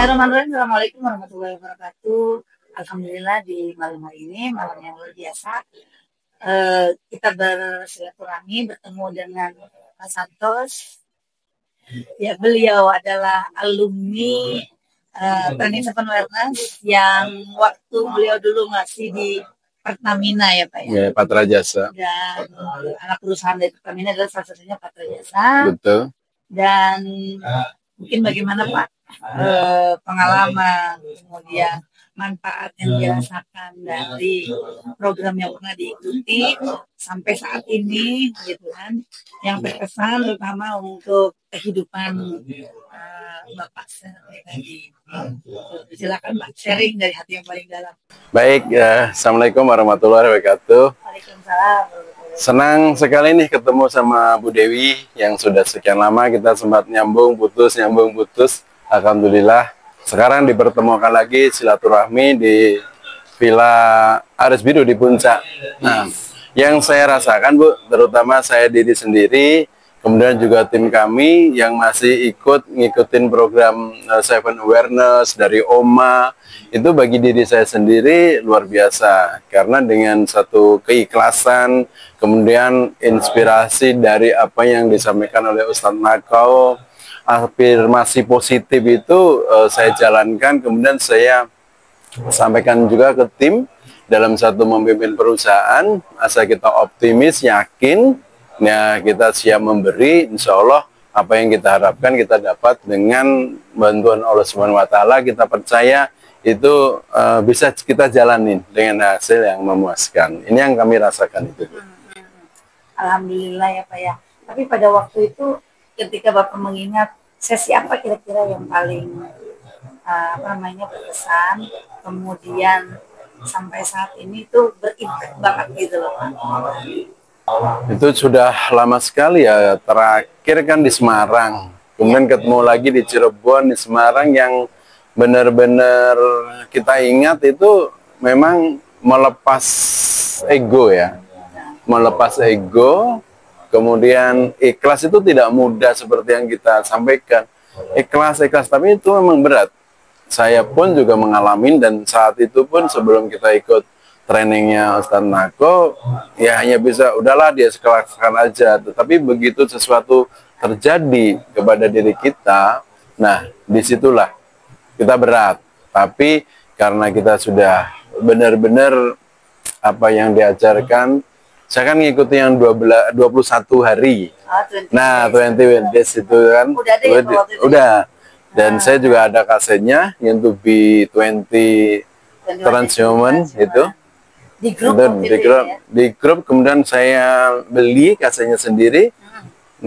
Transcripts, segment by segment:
Bismillahirrahmanirrahim. Assalamualaikum warahmatullahi wabarakatuh. Alhamdulillah di malam hari ini, malam yang luar biasa. Kita bersilaturahmi bertemu dengan Pak Santos. Ya, beliau adalah alumni Turning Seven Awareness yang waktu beliau dulu masih di Pertamina ya Pak ya. Ya, Patra Jasa. Dan anak perusahaan dari Pertamina adalah salah satunya Patra Jasa. Betul. Dan mungkin bagaimana Pak pengalaman, kemudian manfaat yang dirasakan dari program yang pernah diikuti sampai saat ini, gitu kan, yang berkesan terutama untuk kehidupan Bapak tadi. Silakan Pak, sharing dari hati yang paling dalam. Baik, Assalamualaikum warahmatullahi wabarakatuh. Waalaikumsalam. Senang sekali nih ketemu sama Bu Dewi yang sudah sekian lama kita sempat nyambung putus. Alhamdulillah sekarang dipertemukan lagi silaturahmi di Villa Aris Biru di Puncak. Nah, yang saya rasakan Bu, terutama saya diri sendiri, kemudian juga tim kami yang masih ngikutin program Seven Awareness dari OMA, itu bagi diri saya sendiri luar biasa. Karena dengan satu keikhlasan, kemudian inspirasi dari apa yang disampaikan oleh Ustadz Nakau, afirmasi positif itu saya jalankan, kemudian saya sampaikan juga ke tim dalam satu memimpin perusahaan. Asal kita optimis, yakin, ya kita siap memberi, insya Allah apa yang kita harapkan kita dapat dengan bantuan Allah Subhanahu Wa Taala. Kita percaya itu bisa kita jalanin dengan hasil yang memuaskan. Ini yang kami rasakan itu. Alhamdulillah ya Pak ya. Tapi pada waktu itu ketika Bapak mengingat sesi apa kira-kira yang paling berkesan, kemudian sampai saat ini tuh berimpact banget gitu loh Pak. Itu sudah lama sekali ya, terakhir kan di Semarang, kemudian ketemu lagi di Cirebon, di Semarang, yang benar-benar kita ingat itu memang melepas ego ya, melepas ego, kemudian ikhlas itu tidak mudah seperti yang kita sampaikan, ikhlas, tapi itu memang berat. Saya pun juga mengalami, dan saat itu pun sebelum kita ikut trainingnya Ustadz Nako, ya hanya bisa udahlah dia sekelaskan aja. Tetapi begitu sesuatu terjadi kepada diri kita, nah disitulah kita berat. Tapi karena kita sudah benar-benar apa yang diajarkan, saya kan ngikutin yang 21 hari. Nah, 21 days itu kan udah. Dan saya juga ada kasetnya yang to be 20 transhuman itu. Di grup, kemudian saya beli kasetnya sendiri.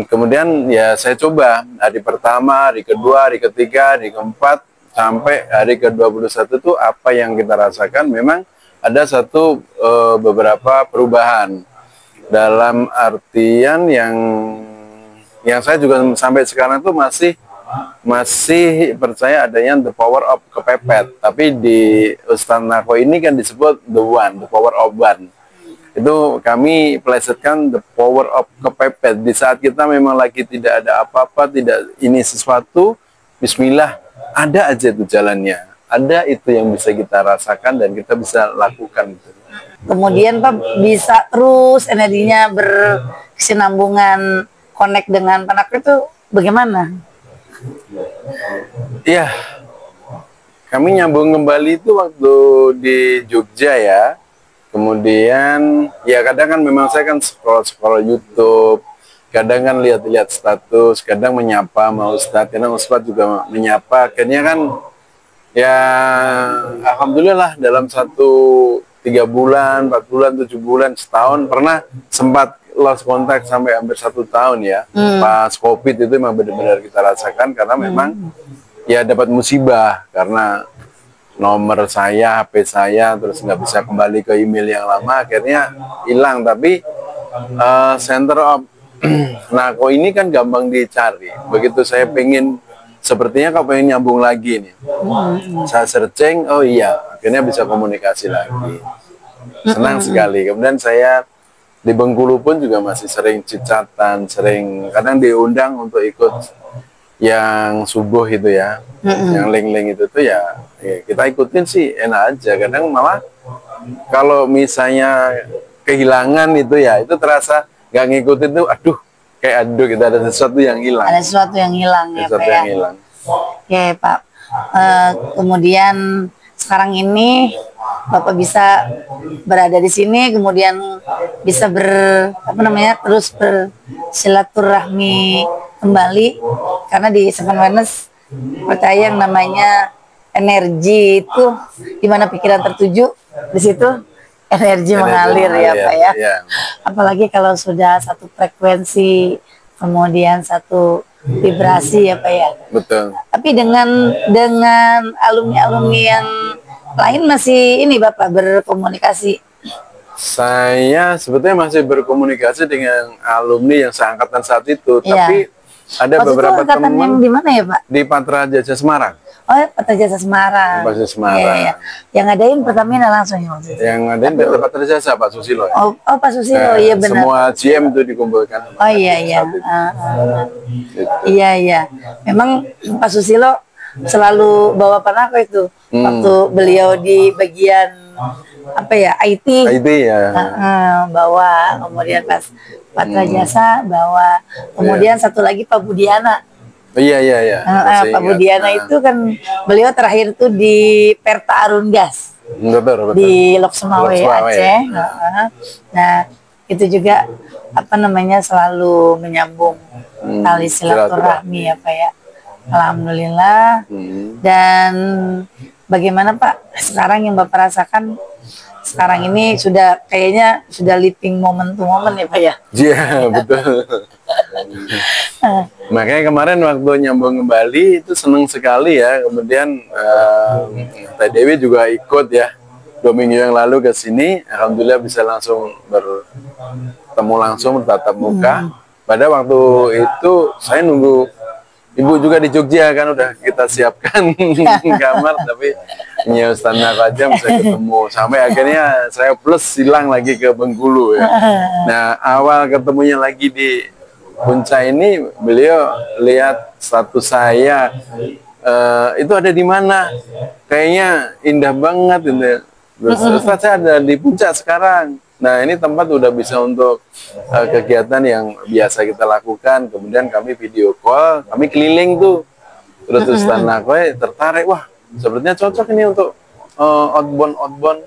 Kemudian ya saya coba hari pertama, hari kedua, hari ketiga, hari keempat, sampai hari ke-21 itu apa yang kita rasakan, memang ada satu beberapa perubahan. Dalam artian yang saya juga sampai sekarang itu masih percaya adanya the power of kepepet. Tapi di Ustadz Nako ini kan disebut the power of one. Itu kami plesetkan the power of kepepet. Di saat kita memang lagi tidak ada apa-apa, tidak ini sesuatu, bismillah, ada aja itu jalannya. Ada itu yang bisa kita rasakan dan kita bisa lakukan. Kemudian Pak bisa terus energinya berkesinambungan, connect dengan Panak itu bagaimana? Iya, kami nyambung kembali itu waktu di Jogja ya. Kemudian ya kadang kan memang saya kan scroll YouTube, kadang kan lihat-lihat status, kadang menyapa sama Ustadz, kadang Ustadz juga menyapa. Akhirnya kan ya alhamdulillah dalam 3 bulan, 4 bulan, 7 bulan, setahun, pernah sempat lost contact sampai hampir 1 tahun ya. Pas COVID itu memang benar-benar kita rasakan, karena memang ya dapat musibah karena nomor saya, HP saya terus nggak bisa kembali ke email yang lama, akhirnya hilang. Tapi center of Nako ini kan gampang dicari. Begitu saya pengen, sepertinya kau pengen nyambung lagi nih, saya searching, oh iya, akhirnya bisa komunikasi lagi. Senang sekali. Kemudian saya di Bengkulu pun juga masih sering cicatan, sering kadang diundang untuk ikut yang subuh itu ya, yang link-link itu tuh ya kita ikutin sih enak aja. Kadang malah kalau misalnya kehilangan itu ya, itu terasa nggak ngikutin tuh, aduh kayak aduh kita ada sesuatu yang hilang. Ada sesuatu yang hilang ya Sesuatu Pak yang ya. hilang. Oke Pak. Kemudian sekarang ini Bapak bisa berada di sini, kemudian bisa terus bersilaturahmi kembali, karena di Seven Wellness percaya yang namanya energi itu di mana pikiran tertuju, di situ energi mengalir ya Pak ya. Apalagi kalau sudah satu frekuensi, kemudian satu vibrasi ya Pak ya. Betul. Tapi dengan alumni-alumni yang lain masih ini Bapak berkomunikasi? Saya sebetulnya masih berkomunikasi dengan alumni yang seangkatan saat itu, tapi ada beberapa teman yang di mana ya Pak? Di Patra Jasa Semarang. Oh, Patra Jasa Semarang. Patra Jasa Semarang. Ya. Yang ngadain Pertamina langsung ya waktu itu? Yang ngadain dari Patra Jasa Pak Susilo. Ya? Oh Pak Susilo, iya benar. Semua GM itu dikumpulkan. Oh iya. Iya. Memang Pak Susilo selalu bawa Panako itu waktu beliau di bagian IT ya. Bawa, kemudian pas Patra Jasa bawa, kemudian satu lagi Pak Budiana. Iya. Pak Budiana itu kan beliau terakhir tuh di Perta Arun Gas. Betul. Di Lok Sumawe Aceh. Nah itu juga selalu menyambung tali silaturahmi ya Pak ya. Alhamdulillah. Dan bagaimana Pak sekarang yang Bapak rasakan sekarang ini kayaknya sudah living moment to moment ya Pak ya? Iya betul. Makanya kemarin waktu nyambung kembali itu seneng sekali ya. Kemudian Teh Dewi juga ikut ya 2 minggu yang lalu ke sini. Alhamdulillah bisa langsung bertemu langsung bertatap muka. Pada waktu itu saya nunggu Ibu juga di Jogja kan, udah kita siapkan kamar, tapi ya Ustaz Nako aja bisa ketemu. Sampai akhirnya saya plus hilang lagi ke Bengkulu ya. Nah awal ketemunya lagi di Puncak ini, beliau lihat status saya, itu ada di mana? Kayaknya indah banget ini. Ustaz saya ada di Puncak sekarang. Nah ini tempat udah bisa untuk kegiatan yang biasa kita lakukan. Kemudian kami video call, kami keliling tuh. Terus Ustaz Nako tertarik, wah sepertinya cocok ini untuk outbound.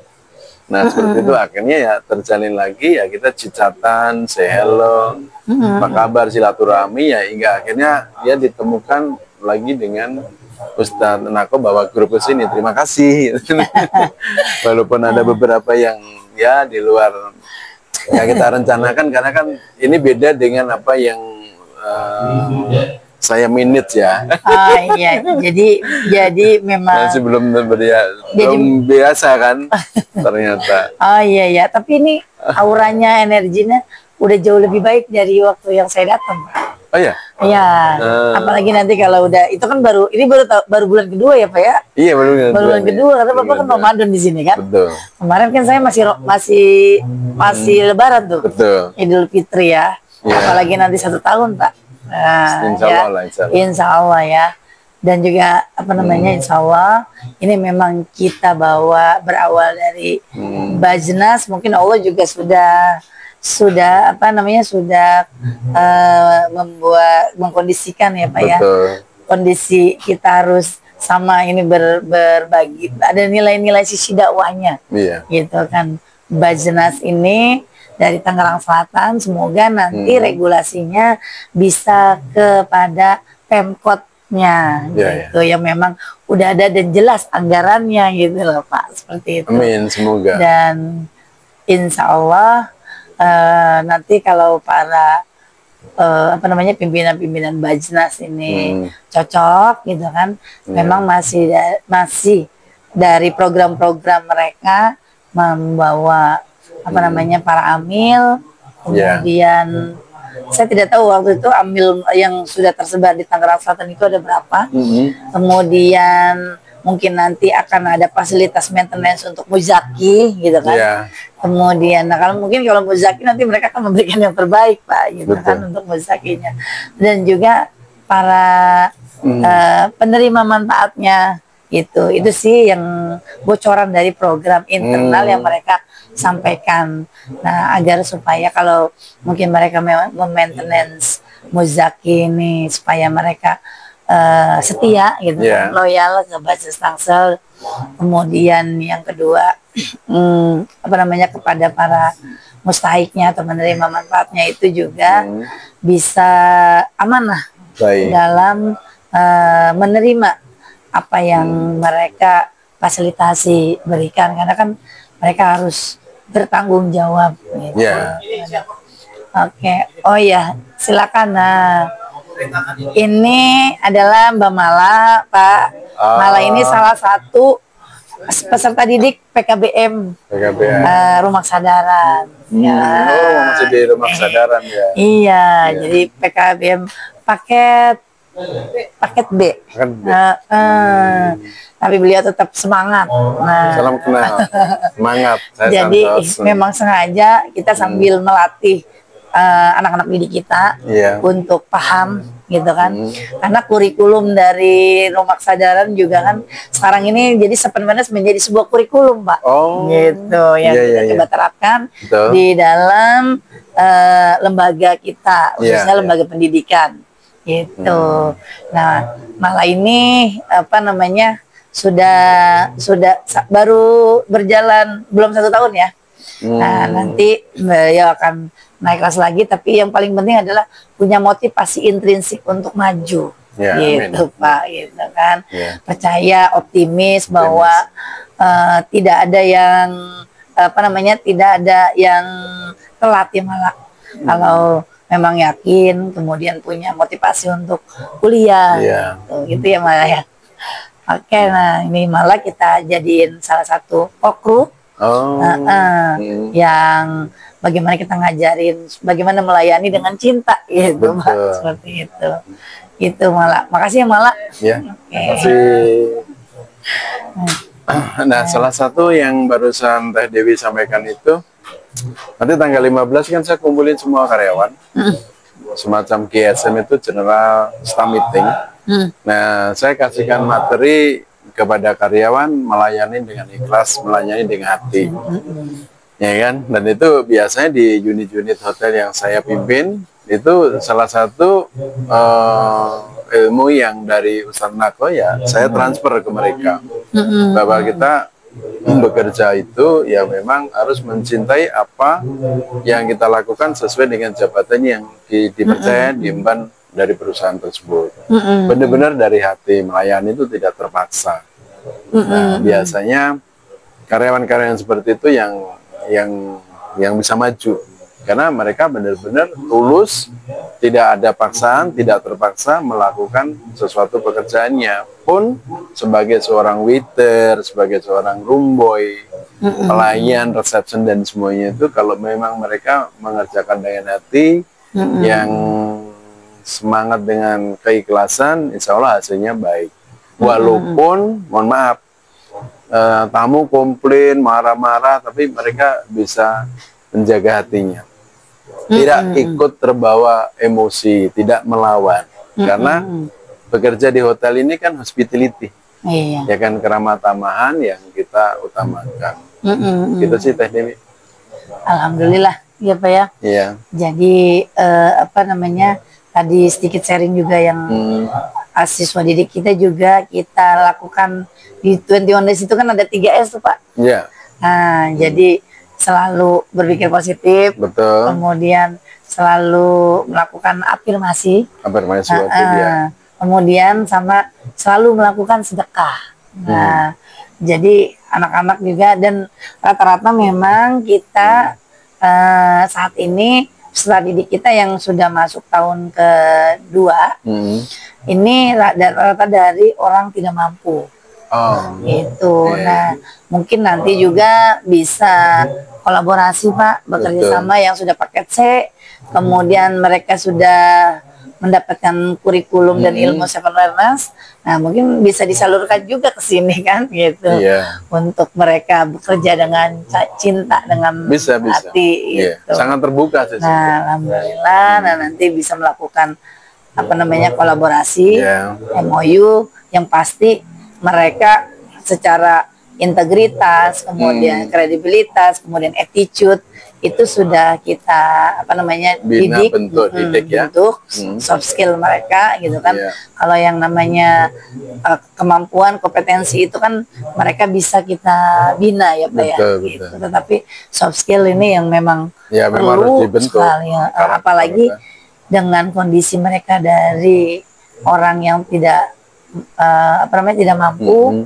Nah seperti itu akhirnya ya terjalin lagi ya, kita cicatan, say hello, apa kabar, silaturahmi ya, hingga akhirnya dia ditemukan lagi dengan Ustaz Nako bawa grup ke sini. Terima kasih. Walaupun ada beberapa yang ya di luar ya kita rencanakan, karena kan ini beda dengan apa yang saya minute ya. Iya, jadi memang masih belum biasa kan ternyata. Oh iya, tapi ini auranya, energinya udah jauh lebih baik dari waktu yang saya datang. Oh ya? Iya. Apalagi nanti kalau udah, itu kan baru bulan kedua ya Pak ya? Iya, baru bulan kedua, karena Bapak kan Ramadan di sini kan? Betul. Kemarin kan saya masih Lebaran tuh. Betul. Idul Fitri ya. Apalagi nanti 1 tahun Pak. Nah, insya Allah ya. Dan juga Insya Allah ini memang kita berawal dari Bajnas. Mungkin Allah juga sudah mengkondisikan ya Pak ya. Kondisi kita harus sama ini berbagi, ada nilai-nilai sisi dakwahnya. Gitu kan. Bajnas ini dari Tangerang Selatan, semoga nanti regulasinya bisa kepada Pemkotnya gitu, yang memang udah ada dan jelas anggarannya gitu loh Pak, seperti itu. Amin, semoga. Dan insya Allah nanti kalau para pimpinan-pimpinan Bajnas ini cocok gitu kan, memang masih dari program-program mereka membawa para amil, kemudian saya tidak tahu waktu itu amil yang sudah tersebar di Tangerang Selatan itu ada berapa. Kemudian mungkin nanti akan ada fasilitas maintenance untuk muzaki gitu kan. Kemudian kalau muzaki nanti mereka akan memberikan yang terbaik Pak gitu. Betul. Kan untuk muzakinya. Dan juga para penerima manfaatnya. Itu sih yang bocoran dari program internal yang mereka sampaikan. Nah, agar supaya kalau mungkin mereka maintenance Muzaki ini supaya mereka setia gitu, loyal ke basis Tangsel. Kemudian yang kedua apa namanya, kepada para mustahiknya atau menerima manfaatnya itu juga bisa amanah dalam menerima apa yang mereka fasilitasi berikan, karena kan mereka harus bertanggung jawab gitu. Oke. Oh ya, silakan. Nah, ini adalah Mbak Mala, Pak. Mala ini salah satu peserta didik PKBM Rumah Kesadaran. Oh, masih di Rumah Kesadaran ya. Iya, jadi PKBM paket B. Tapi beliau tetap semangat. Nah, salam kenal, semangat. Jadi memang sengaja kita sambil melatih anak-anak didik kita untuk paham gitu kan, karena kurikulum dari Rumah Kesadaran juga kan sekarang ini jadi sebenarnya menjadi sebuah kurikulum, Pak. Gitu yang kita coba terapkan di dalam lembaga kita, khususnya lembaga pendidikan gitu. Nah, malah ini apa namanya sudah baru berjalan belum 1 tahun ya. Nah, nanti beliau akan naik kelas lagi, tapi yang paling penting adalah punya motivasi intrinsik untuk maju. Gitu, Pak, gitu kan. Percaya, optimis bahwa tidak ada yang apa namanya, tidak ada yang telat ya, malah kalau memang yakin, kemudian punya motivasi untuk kuliah, gitu ya malah ya. Oke, nah ini malah kita jadiin salah satu okru yang bagaimana kita ngajarin, bagaimana melayani dengan cinta, gitu, Pak, seperti itu. Itu malah. Makasih ya malah. Makasih. Nah, salah satu yang barusan Teh Dewi sampaikan itu, nanti tanggal 15 kan saya kumpulin semua karyawan, semacam GSM itu General Staff Meeting. Nah, saya kasihkan materi kepada karyawan melayani dengan ikhlas, melayani dengan hati, ya kan? Dan itu biasanya di unit-unit hotel yang saya pimpin, itu salah satu ilmu yang dari Ustadz Nako ya saya transfer ke mereka, bahwa kita bekerja itu ya memang harus mencintai apa yang kita lakukan sesuai dengan jabatan yang dipercaya diemban dari perusahaan tersebut. Benar-benar dari hati, melayani itu tidak terpaksa. Nah, biasanya karyawan-karyawan seperti itu yang bisa maju, karena mereka benar-benar tulus, tidak ada paksaan, tidak terpaksa melakukan sesuatu pekerjaannya. Pun sebagai seorang waiter, sebagai seorang room boy, pelayan, reception dan semuanya itu, kalau memang mereka mengerjakan dengan hati, yang semangat dengan keikhlasan, insya Allah hasilnya baik. Walaupun, mohon maaf, tamu komplain, marah-marah, tapi mereka bisa menjaga hatinya. Tidak ikut terbawa emosi, tidak melawan. Karena bekerja di hotel ini kan hospitality, ya kan, keramah tamahan yang kita utamakan. Gitu sih Teh Dewi. Alhamdulillah, ya Pak ya. Jadi apa namanya, tadi sedikit sharing juga yang siswa didik kita juga kita lakukan di 21 Days itu kan ada 3S tuh Pak. Nah, jadi selalu berpikir positif, kemudian selalu melakukan afirmasi, kemudian sama selalu melakukan sedekah. Nah, jadi anak-anak juga, dan rata-rata memang kita saat ini peserta didik kita yang sudah masuk tahun kedua, ini rata-rata dari orang tidak mampu. Gitu. Nah, mungkin nanti juga bisa kolaborasi Pak, bekerja sama yang sudah paket C, kemudian mereka sudah mendapatkan kurikulum dan ilmu Seven Wellness. Nah, mungkin bisa disalurkan juga ke sini kan, gitu. Untuk mereka bekerja dengan cinta, dengan hati. Gitu. Sangat terbuka sih. Nah, alhamdulillah, nah nanti bisa melakukan apa namanya kolaborasi, Yeah. MOU yang pasti mereka secara integritas, kemudian kredibilitas, kemudian attitude itu sudah kita apa namanya Bina, didik, didik ya. bentuk soft skill mereka gitu kan. Yeah. Kalau yang namanya kemampuan, kompetensi itu kan mereka bisa kita bina ya Pak ya. Betul, Gitu. betul. Tetapi soft skill ini yang memang Ya, memang harus perlu dibentuk. sekali, apalagi dengan kondisi mereka dari orang yang tidak apa namanya tidak mampu,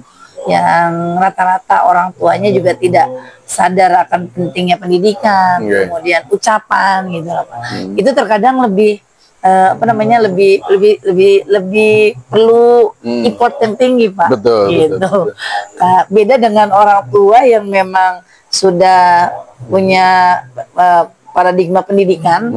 yang rata-rata orang tuanya juga tidak sadar akan pentingnya pendidikan, kemudian ucapan gitu loh Pak. Itu terkadang lebih apa namanya lebih perlu effort yang tinggi Pak. Betul, gitu. betul. Beda dengan orang tua yang memang sudah punya paradigma pendidikan,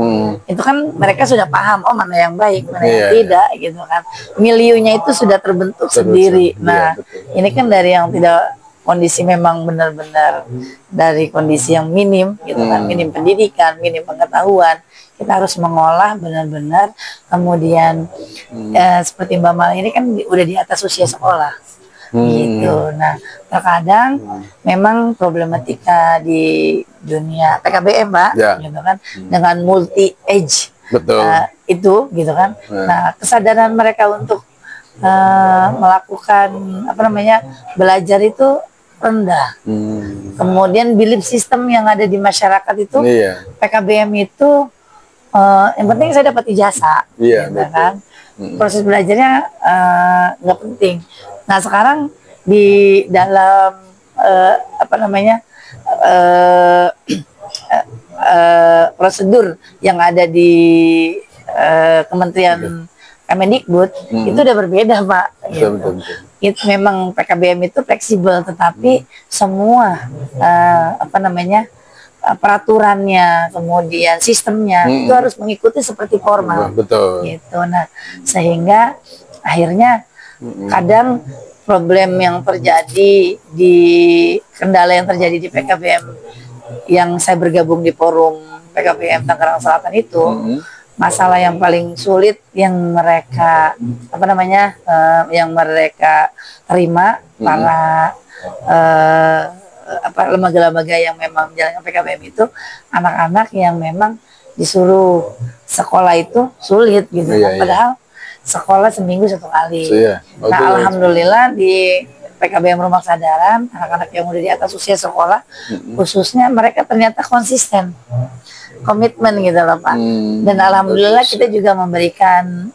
itu kan mereka sudah paham mana yang baik, mana yang tidak gitu kan. Milieunya itu sudah terbentuk sendiri. Nah, ini kan dari yang tidak kondisi memang benar-benar dari kondisi yang minim gitu kan, minim pendidikan, minim pengetahuan. Kita harus mengolah benar-benar, kemudian seperti Mbak Mala ini kan udah di atas usia sekolah. Gitu. Nah, terkadang memang problematika di dunia PKBM, Pak, gitu kan, dengan multi age, itu, gitu kan. Nah, kesadaran mereka untuk melakukan apa namanya belajar itu rendah. Kemudian belief system yang ada di masyarakat itu, PKBM itu yang penting saya dapat ijazah, gitu kan. Proses belajarnya nggak penting. Nah sekarang di dalam apa namanya prosedur yang ada di Kementerian Kemendikbud itu udah berbeda Pak. Gitu. Itu memang PKBM itu fleksibel, tetapi semua apa namanya peraturannya, kemudian sistemnya itu harus mengikuti seperti formal. Gitu. Nah sehingga akhirnya kadang problem yang terjadi di kendala yang terjadi di PKBM yang saya bergabung di forum PKBM Tangerang Selatan itu, masalah yang paling sulit yang mereka apa namanya yang mereka terima para apa lembaga-lembaga yang memang menjalankan PKBM itu, anak-anak yang memang disuruh sekolah itu sulit gitu kan, padahal sekolah seminggu 1 kali. Nah alhamdulillah di PKBM Rumah Kesadaran, anak-anak yang udah di atas usia sekolah khususnya mereka ternyata konsisten, komitmen gitu loh Pak. Dan alhamdulillah kita juga memberikan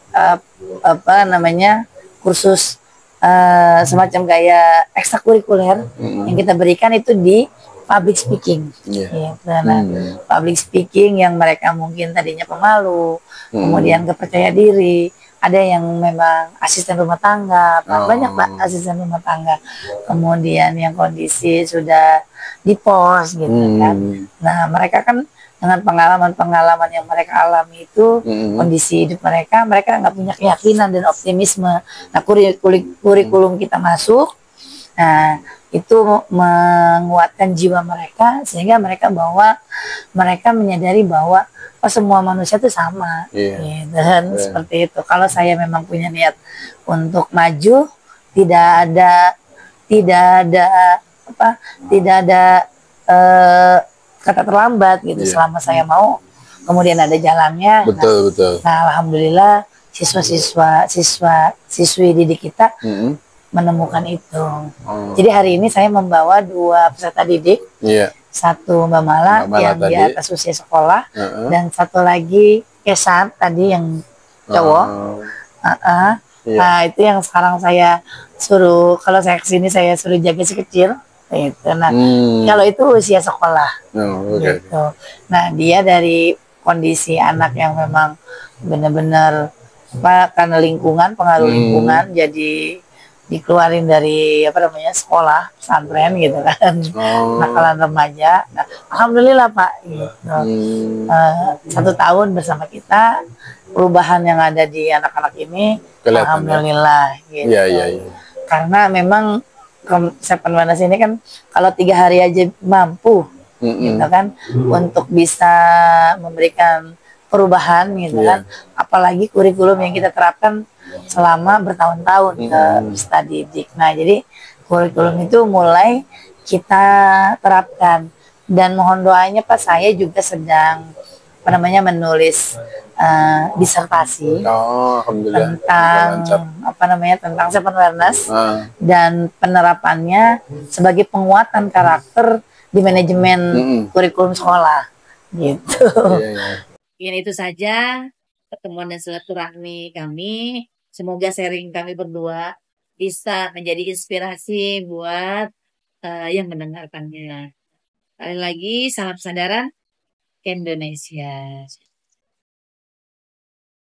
apa namanya kursus semacam kayak ekstrakurikuler yang kita berikan itu di public speaking. Gitu. Nah, public speaking yang mereka mungkin tadinya pemalu, kemudian gak percaya diri, ada yang memang asisten rumah tangga, banyak Pak asisten rumah tangga, kemudian yang kondisi sudah di pos gitu kan. Nah mereka kan dengan pengalaman-pengalaman yang mereka alami itu, kondisi hidup mereka nggak punya keyakinan dan optimisme. Nah kurikulum kita masuk, nah itu menguatkan jiwa mereka sehingga mereka menyadari bahwa semua manusia itu sama, gitu, dan seperti itu. Kalau saya memang punya niat untuk maju, tidak ada kata terlambat gitu. Selama saya mau, kemudian ada jalannya. Betul. Nah, alhamdulillah siswi didik kita menemukan itu. Jadi hari ini saya membawa 2 peserta didik. Satu Mbak Mala yang di atas usia sekolah, dan satu lagi Kesan tadi yang cowok. Nah itu yang sekarang saya suruh, kalau saya kesini saya suruh jaga si kecil. Gitu. Nah kalau itu usia sekolah. Gitu. Nah dia dari kondisi anak yang memang benar-benar karena lingkungan, pengaruh lingkungan, jadi dikeluarin dari apa namanya sekolah pesantren gitu kan, nakalan remaja. Nah, alhamdulillah Pak, gitu. 1 tahun bersama kita, perubahan yang ada di anak-anak ini alhamdulillah gitu. Karena memang Seven Wonders ini kan kalau 3 hari aja mampu gitu kan untuk bisa memberikan perubahan gitu kan, apalagi kurikulum yang kita terapkan selama bertahun-tahun ke peserta didik. Nah, jadi kurikulum itu mulai kita terapkan, dan mohon doanya Pak, saya juga sedang menulis disertasi tentang tentang seven awareness dan penerapannya sebagai penguatan karakter di manajemen kurikulum sekolah gitu. Mungkin itu saja pertemuan dan silaturahmi kami. Semoga sharing kami berdua bisa menjadi inspirasi buat yang mendengarkannya. Sekali lagi salam sandaran Indonesia.